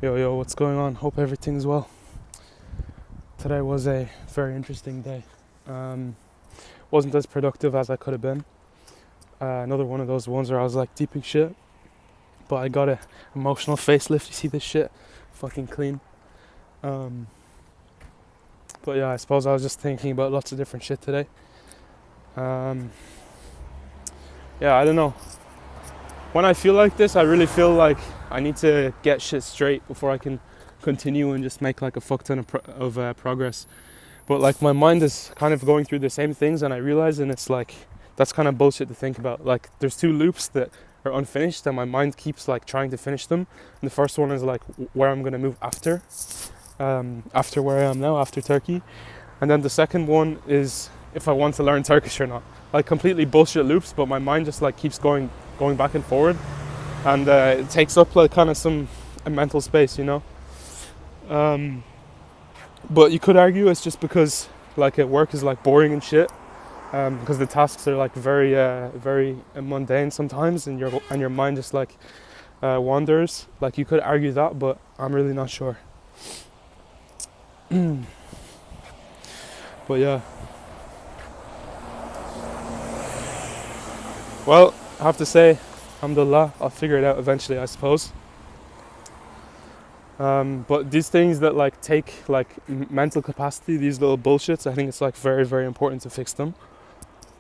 Yo, what's going on? Hope everything's well. Today was a very interesting day. Um, wasn't as productive as I could have been. Another one of those ones where I was like deep in shit, but I got a emotional facelift. You see this shit? Fucking clean. Um, but yeah, I suppose I was just thinking about lots of different shit today. Um, yeah, I don't know. When I feel like this, I really feel like I need to get shit straight before I can continue and just make like a fuck ton of progress. But like my mind is kind of going through the same things, and I realize, and it's like that's kind of bullshit to think about. Like there's two loops that are unfinished, and my mind keeps like trying to finish them. And the first one is like where I'm gonna move after where I am now, after Turkey, and then the second one is if I want to learn Turkish or not. Like completely bullshit loops, but my mind just like keeps going back and forward, and it takes up like kind of a mental space, you know. Um, but you could argue it's just because like work is like boring and shit, because the tasks are like very mundane sometimes, and your mind just like wanders. Like you could argue that, but I'm really not sure. But yeah, well, I have to say, alhamdulillah, I'll figure it out eventually, I suppose. But these things that like take like mental capacity, these little bullshits, I think it's like very important to fix them.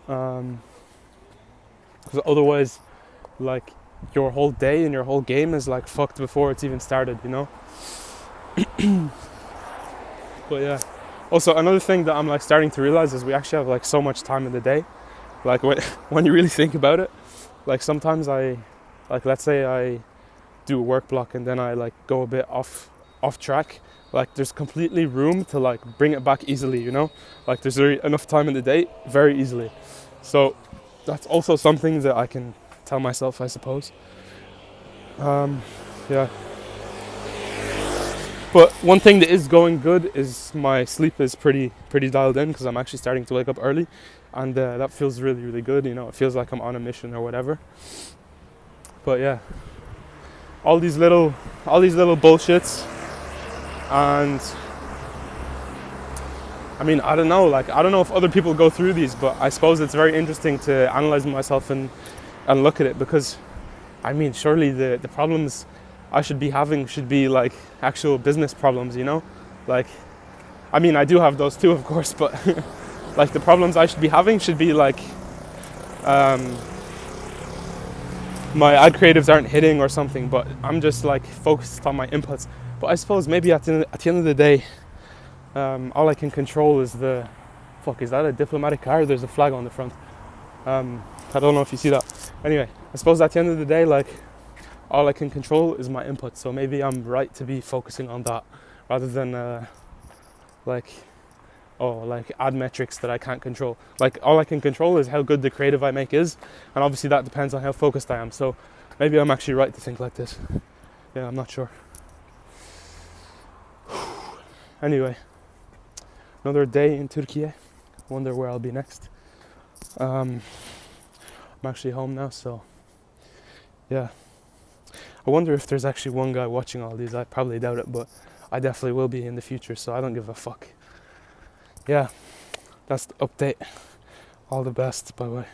Because otherwise, like your whole day and your whole game is like fucked before it's even started, you know. But yeah. Also, another thing that I'm like starting to realize is we actually have like so much time in the day. Like when when you really think about it, like sometimes like let's say I do a work block and then I like go a bit off track. Like there's completely room to like bring it back easily, you know. Like there's enough time in the day very easily. So that's also something that I can tell myself, I suppose. Yeah. But one thing that is going good is my sleep is pretty dialed in because I'm actually starting to wake up early, and that feels really good. You know, it feels like I'm on a mission or whatever. But yeah, all these little all these little bullshits, and I mean I don't know if other people go through these, but I suppose it's very interesting to analyze myself and look at it because I mean surely the problems I should be having should be like actual business problems, you know, like. I mean, I do have those too, of course, but like the problems I should be having should be like um, my ad creatives aren't hitting or something, but I'm just like focused on my inputs. But I suppose maybe at the end of the day, all I can control is the fuck. Is that a diplomatic car? There's a flag on the front. I don't know if you see that. Anyway, I suppose at the end of the day, like all I can control is my input. So maybe I'm right to be focusing on that rather than like like ad metrics that I can't control. Like all I can control is how good the creative I make is, and obviously that depends on how focused I am. So maybe I'm actually right to think like this. Yeah, I'm not sure. Anyway, another day in Turkey. Wonder where I'll be next. I'm actually home now, so yeah. I wonder if there's actually one guy watching all these. I probably doubt it, but I definitely will be in the future, so I don't give a fuck. Yeah, that's the update. All the best. Bye bye.